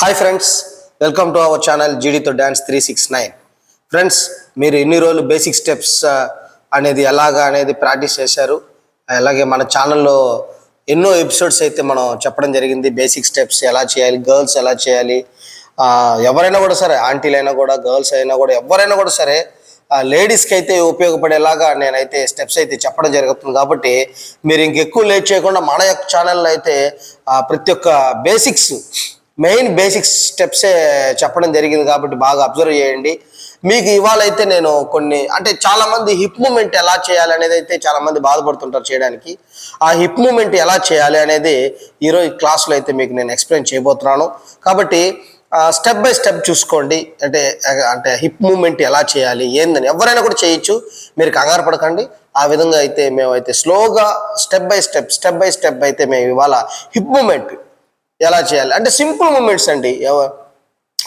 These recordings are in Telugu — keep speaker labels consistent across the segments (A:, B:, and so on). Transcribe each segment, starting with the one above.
A: Hi friends, welcome to our channel జీడీతో డ్యాన్స్ 369. ఫ్రెండ్స్, మీరు ఎన్ని రోజులు బేసిక్ స్టెప్స్ అనేది ఎలాగా అనేది ప్రాక్టీస్ చేశారు. అలాగే మన ఛానల్లో ఎన్నో ఎపిసోడ్స్ అయితే మనం చెప్పడం జరిగింది. బేసిక్ స్టెప్స్ ఎలా చేయాలి, గర్ల్స్ ఎలా చేయాలి, ఎవరైనా కూడా సరే, ఆంటీలైనా కూడా, గర్ల్స్ అయినా కూడా, ఎవరైనా కూడా సరే, లేడీస్కి అయితే ఉపయోగపడేలాగా నేనైతే స్టెప్స్ అయితే చెప్పడం జరుగుతుంది. కాబట్టి మీరు ఇంకెక్కువ లేట్ చేయకుండా మన యొక్క ఛానల్లో అయితే ప్రతి ఒక్క మెయిన్ బేసిక్స్ స్టెప్సే చెప్పడం జరిగింది. కాబట్టి బాగా అబ్జర్వ్ చేయండి. మీకు ఇవాళ అయితే నేను కొన్ని, అంటే చాలామంది హిప్ మూమెంట్ ఎలా చేయాలి అనేది అయితే చాలామంది బాధపడుతుంటారు చేయడానికి. ఆ హిప్ మూమెంట్ ఎలా చేయాలి అనేది ఈరోజు క్లాస్లో అయితే మీకు నేను ఎక్స్ప్లెయిన్ చేయబోతున్నాను. కాబట్టి స్టెప్ బై స్టెప్ చూసుకోండి. అంటే హిప్ మూమెంట్ ఎలా చేయాలి ఏందని ఎవరైనా కూడా చేయొచ్చు, మీరు కంగారు పడకండి. ఆ విధంగా అయితే మేమైతే స్లోగా స్టెప్ బై స్టెప్ అయితే మేము ఇవాళ హిప్ మూమెంట్ ఎలా చేయాలి, అంటే సింపుల్ మూమెంట్స్ అండి.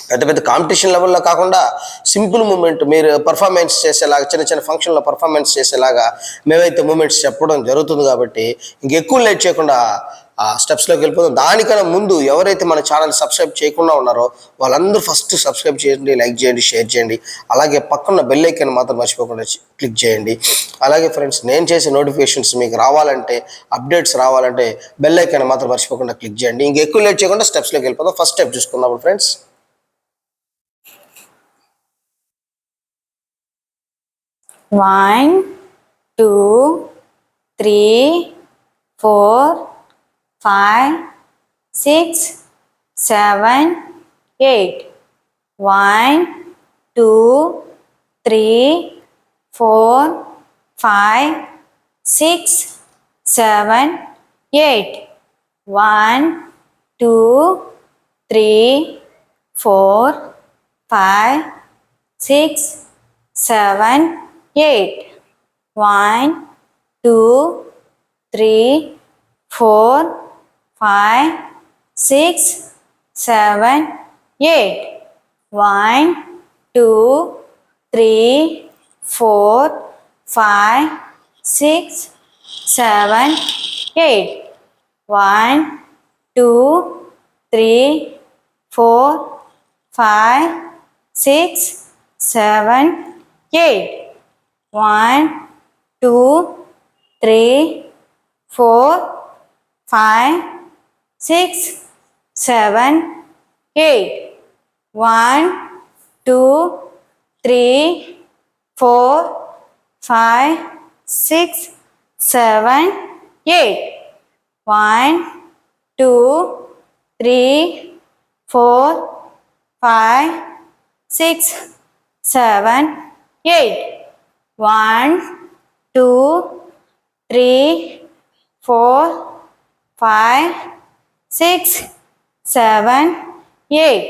A: పెద్ద పెద్ద కాంపిటీషన్ లెవెల్లో కాకుండా సింపుల్ మూమెంట్, మీరు పర్ఫార్మెన్స్ చేసేలాగా, చిన్న చిన్న ఫంక్షన్లో పర్ఫార్మెన్స్ చేసేలాగా మేమైతే మూమెంట్స్ చెప్పడం జరుగుతుంది. కాబట్టి ఇంకెక్కువ లేట్ చేయకుండా స్టెప్స్లోకి వెళ్ళిపోతాం. దానికన్నా ముందు ఎవరైతే మన ఛానల్ సబ్స్క్రైబ్ చేయకుండా ఉన్నారో వాళ్ళందరూ ఫస్ట్ సబ్స్క్రైబ్ చేయండి, లైక్ చేయండి, షేర్ చేయండి. అలాగే పక్కన బెల్ ఐకాన్ మాత్రం మర్చిపోకుండా క్లిక్ చేయండి. అలాగే ఫ్రెండ్స్, నేను చేసే నోటిఫికేషన్స్ మీకు రావాలంటే, అప్డేట్స్ రావాలంటే బెల్ ఐకాన్ మాత్రం మర్చిపోకుండా క్లిక్ చేయండి. ఇంకెక్కువ లేట్ చేయకుండా స్టెప్స్లోకి వెళ్ళిపోతాం. ఫస్ట్ స్టెప్ చూసుకున్నప్పుడు ఫ్రెండ్స్,
B: 1 2 3 4 5 6 7 8 1 2 3 4 5 6 7 8 1 2 3 4 5 6 7 8 1 2 3 4 5 6 7 8 1 2 3 4 5 6 7 8 1 2 3 4 5 6 7 8 1 2 3 4 5 6 7 8 1 2 3 4 5 6 7 8 1 2 3 4 5 6 7 8 1 2 3 4 5 6 7 8.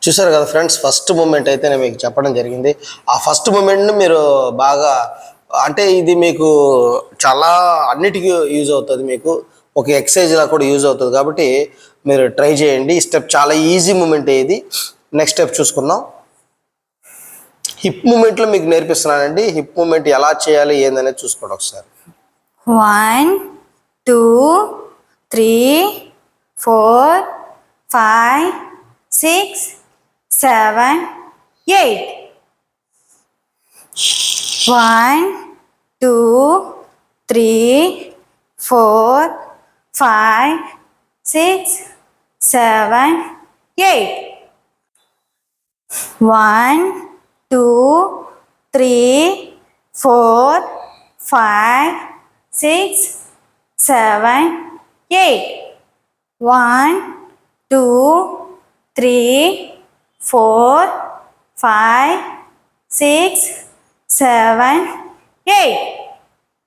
A: చూసారు కదా ఫ్రెండ్స్, ఫస్ట్ మూమెంట్ అయితే నేను మీకు చెప్పడం జరిగింది. ఆ ఫస్ట్ మూమెంట్ని మీరు బాగా, అంటే ఇది మీకు చాలా అన్నిటికీ యూజ్ అవుతుంది, మీకు ఒక ఎక్సర్సైజ్లా కూడా యూజ్ అవుతుంది. కాబట్టి మీరు ట్రై చేయండి. ఈ స్టెప్ చాలా ఈజీ మూమెంట్. ఇది నెక్స్ట్ స్టెప్ చూసుకుందాం. హిప్ మూమెంట్లో మీకు నేర్పిస్తున్నానండి. హిప్ మూమెంట్ ఎలా చేయాలి ఏందనేది చూసుకోండి ఒకసారి.
B: 1 2 3 4 5 6 7 8 1 2 3 4 5 6 7 8 1 2 3 4 5 6 7 8 1 2 3 4 5 6 7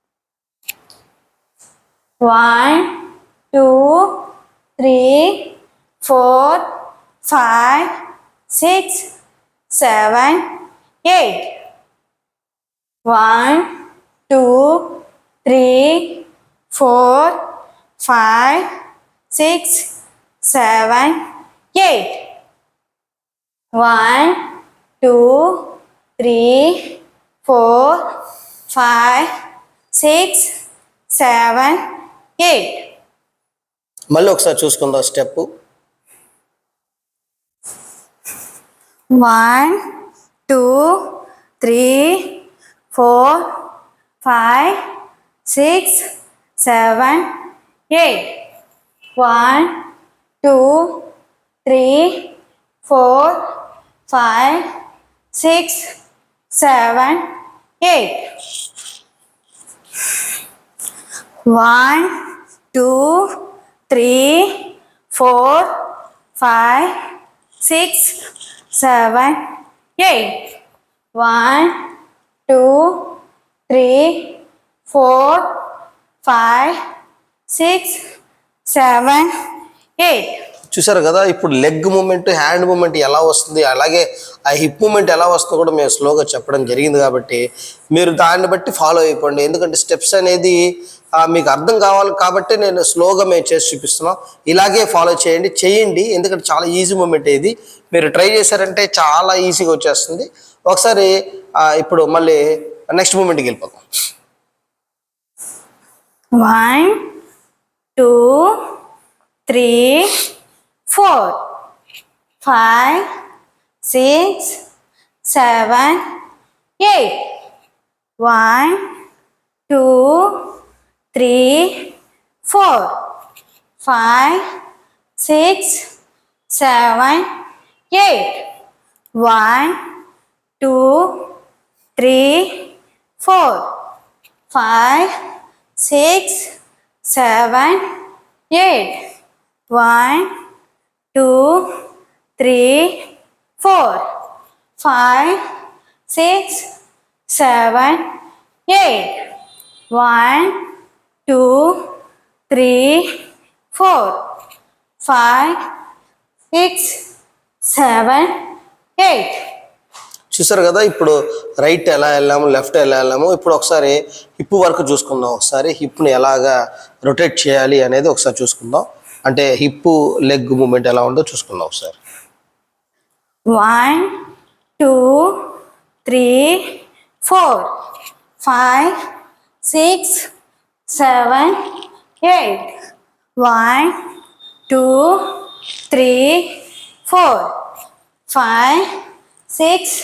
B: 8 1 2 3 4 5 6 7 8 1 2 3 4 5 6 7 8 1 2 3 4 5 6 7 8.
A: మళ్ళీ ఒకసారి చూసుకుందాం స్టెప్.
B: 1, 2, 3, 4, 5, 6, 7, 8. 1, 2, 3, 4, 5, 6, 7, 8. 1, 2, 3, 4, 5, 6, 7, 8. 1, 2, 3, 4, 5, 6, 7, 8.
A: చూసారు కదా, ఇప్పుడు లెగ్ మూమెంట్, హ్యాండ్ మూమెంట్ ఎలా వస్తుంది, అలాగే ఆ హిప్ మూమెంట్ ఎలా వస్తుందో కూడా మేము స్లోగా చెప్పడం జరిగింది. కాబట్టి మీరు దాన్ని బట్టి ఫాలో అయిపోండి. ఎందుకంటే స్టెప్స్ అనేది మీకు అర్థం కావాలి కాబట్టి నేను స్లోగా మేము చేసి చూపిస్తున్నాం. ఇలాగే ఫాలో చేయండి. ఎందుకంటే చాలా ఈజీ మూమెంట్ ఇది. మీరు ట్రై చేశారంటే చాలా ఈజీగా వచ్చేస్తుంది. ఒకసారి ఇప్పుడు మళ్ళీ నెక్స్ట్ మూమెంట్కి వెళ్ళిపోతాం.
B: 1, 2, 3, 4, 5, 6, 7, 8. 1, 2, 3, 4, 5, 6, 7, 8. 1, 2, 3, 4, 5, 6, 7, 8. 1, 2, 3, 4, 5, 6, 7, 8. 1, 2, 3, 4, 5, 6, 7, 8.
A: చూసారు కదా, ఇప్పుడు రైట్ ఎలా వెళ్ళాము, లెఫ్ట్ ఎలా వెళ్ళాము. ఇప్పుడు ఒకసారి హిప్ వర్క్ చూసుకుందాం. ఒకసారి హిప్ని ఎలాగా రొటేట్ చేయాలి అనేది ఒకసారి చూసుకుందాం. అంటే హిప్ లెగ్ మూమెంట్ ఎలా ఉందో చూసుకుందాం ఒకసారి.
B: 1, 2, 3, 4, 5, 6, 7, 8. 1, 2, 3, 4, 5, 6,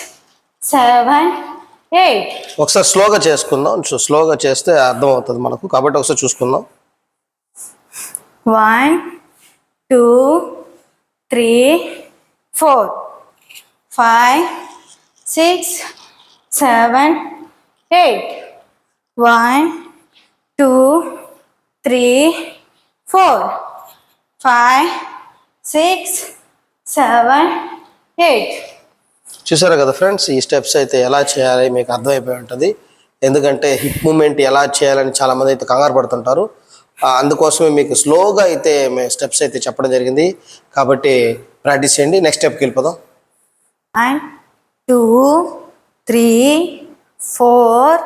B: 7, 8.
A: ఒకసారి స్లోగా చేసుకుందాం. స్లోగా చేస్తే అర్థమవుతుంది మనకు. కాబట్టి ఒకసారి చూసుకుందాం.
B: 1, 2, 3, 4, 5, 6, 7, 8. 1, 2, 3, 4, 5, 6, 7, 8.
A: చూసారు కదా ఫ్రెండ్స్, ఈ స్టెప్స్ అయితే ఎలా చేయాలి మీకు అర్థమైపోయి ఉంటుంది. ఎందుకంటే హిప్ మూమెంట్ ఎలా చేయాలని చాలామంది అయితే కంగారు పడుతుంటారు. అందుకోసమే మీకు స్లోగా అయితే మేము స్టెప్స్ అయితే చెప్పడం జరిగింది. కాబట్టి ప్రాక్టీస్ చేయండి. నెక్స్ట్ స్టెప్కి వెళ్ళిపోదాం.
B: 1, 2, 3, 4,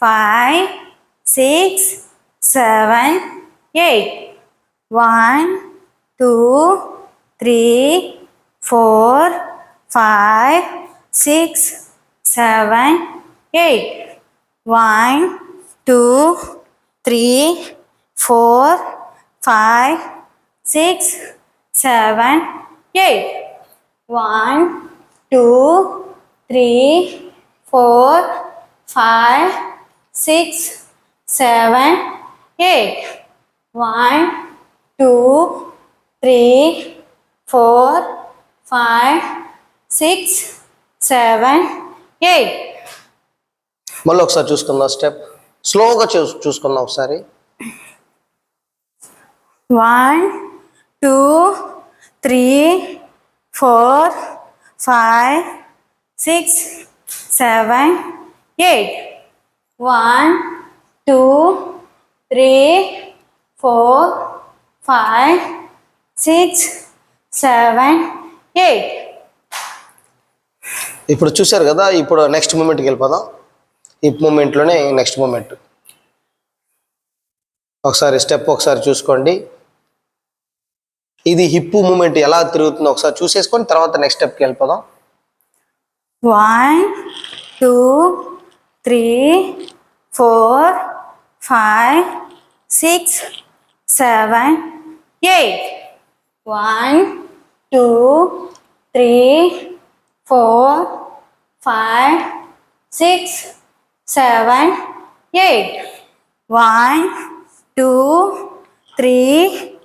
B: 5, 6, 7, 8. 1, 2, 3, 4, 5, 6, 7, 8. 1, 2, 3, 4, 5, 6, 7, 8. 1, 2, 3, 4, 5, 6, 7, 8. 1, 2, 3, 4, 5, 6, 7, 8.
A: మళ్ళీ ఒకసారి చూసుకుందాం. స్టెప్ స్లోగా చూసుకుందాం ఒకసారి.
B: 1, 2, 3, 4, 5, 6, 7, 8. 1, 2, 3, 4, 5, 6, 7, 8.
A: ఇప్పుడు చూసారు కదా, ఇప్పుడు నెక్స్ట్ మూమెంట్కి వెళ్ళిపోదాం. హిప్ మూమెంట్లోనే నెక్స్ట్ మూమెంట్. ఒకసారి స్టెప్ ఒకసారి చూసుకోండి. ఇది హిప్ మూమెంట్ ఎలా తిరుగుతుందో ఒకసారి చూసేసుకొని తర్వాత నెక్స్ట్ స్టెప్కి వెళ్ళిపోదాం.
B: 1, 2, 3, 4, 5, 6, 7, 8. 1, 2, 3, 4, 5, 6, 7, 8. 1, 2, 3,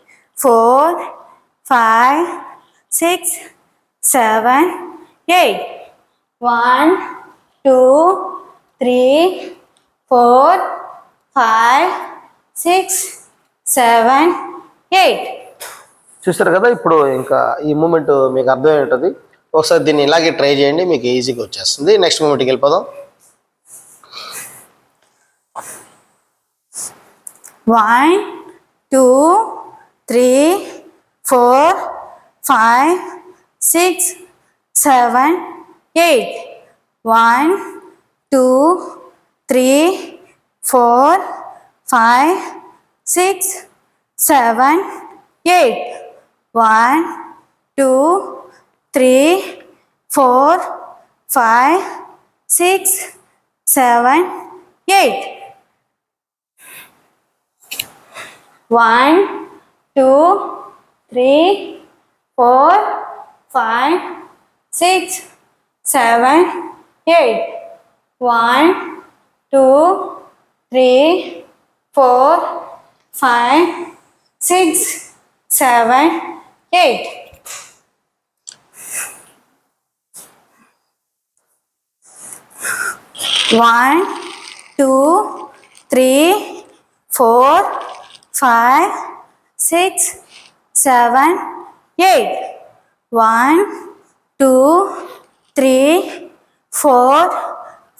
B: 4, 5, 6, 7, 8. 1, 2, 3, 4, 5, 6, 7, 8.
A: చూస్తారు కదా, ఇప్పుడు ఇంకా ఈ మూమెంట్ మీకు అర్థమై ఉంటుంది. ఒకసారి దీన్ని ఇలాగే ట్రై చేయండి, మీకు ఈజీగా వచ్చేస్తుంది. నెక్స్ట్ మూమెంట్కి వెళ్ళిపోదాం.
B: 1, 2, 3, 4, 5, 6, 7, 8. 1, 2, 3, 4, 5, 6, 7, 8. 1, 2, 3, 4, 5, 6, 7, 8. 1, 2, 3, 4, 5, 6, 7, 8. 1, 2, 3, 4, 5, 6, 7, 8. 1, 2, 3, 4, 5, 6, 7, 8. 1, 2, 3, 4,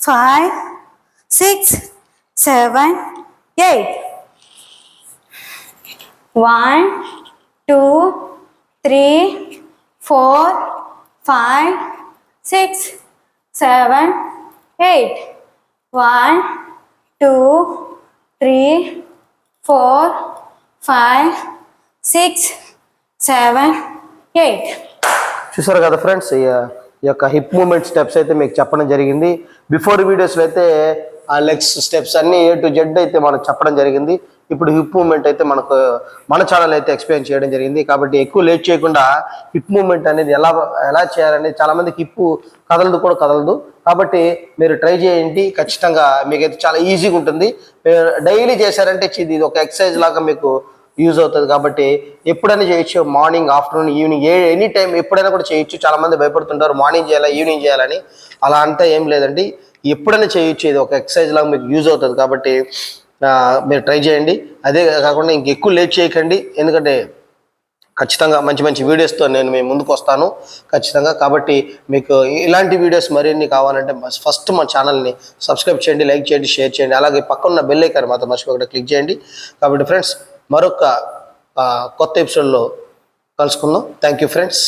B: 5, 6, 7, 8. 1, 2, 3, 4, 5, 6, 7, 8. 1, 2, 3, 4, 5, 6, 7, 8.
A: చూసారు కదా ఫ్రెండ్స్, ఈ యొక్క హిప్ మూమెంట్ స్టెప్స్ అయితే మీకు చెప్పడం జరిగింది. బిఫోర్ వీడియోస్లో అయితే ఆ లెగ్స్ స్టెప్స్ అన్నీ A to Z అయితే మనకు చెప్పడం జరిగింది. ఇప్పుడు హిప్ మూమెంట్ అయితే మన ఛానల్ అయితే ఎక్స్ప్లెయిన్ చేయడం జరిగింది. కాబట్టి ఎక్కువ లేట్ చేయకుండా హిప్ మూమెంట్ అనేది ఎలా చేయాలనేది, చాలామందికి హిప్ కదలదు. కాబట్టి మీరు ట్రై చేయండి, ఖచ్చితంగా మీకైతే చాలా ఈజీగా ఉంటుంది. డైలీ చేశారంటే ఇది ఒక ఎక్సర్సైజ్ లాగా మీకు యూజ్ అవుతుంది. కాబట్టి ఎప్పుడైనా చేయొచ్చు, morning, afternoon, evening, any time ఎప్పుడైనా కూడా చేయొచ్చు. చాలామంది భయపడుతుంటారు మార్నింగ్ చేయాలా, ఈవినింగ్ చేయాలని. అలా అంతా ఏం లేదండి, ఎప్పుడైనా చేయొచ్చు. ఇది ఒక ఎక్సర్సైజ్ లాగా మీకు యూజ్ అవుతుంది. కాబట్టి మీరు ట్రై చేయండి. అదే కాకుండా ఇంకెక్కువ లేట్ చేయకండి, ఎందుకంటే ఖచ్చితంగా మంచి మంచి వీడియోస్తో నేను మీ ముందుకు వస్తాను ఖచ్చితంగా. కాబట్టి మీకు ఇలాంటి వీడియోస్ మరిన్ని కావాలంటే ఫస్ట్ మా ఛానల్ని సబ్స్క్రైబ్ చేయండి, లైక్ చేయండి, షేర్ చేయండి. అలాగే పక్కన బెల్ ఐకాన్ మాత్రం మర్చిపోకుండా క్లిక్ చేయండి. కాబట్టి ఫ్రెండ్స్, మరొక కొత్త ఎపిసోడ్లో కలుసుకుందాం. Thank you friends.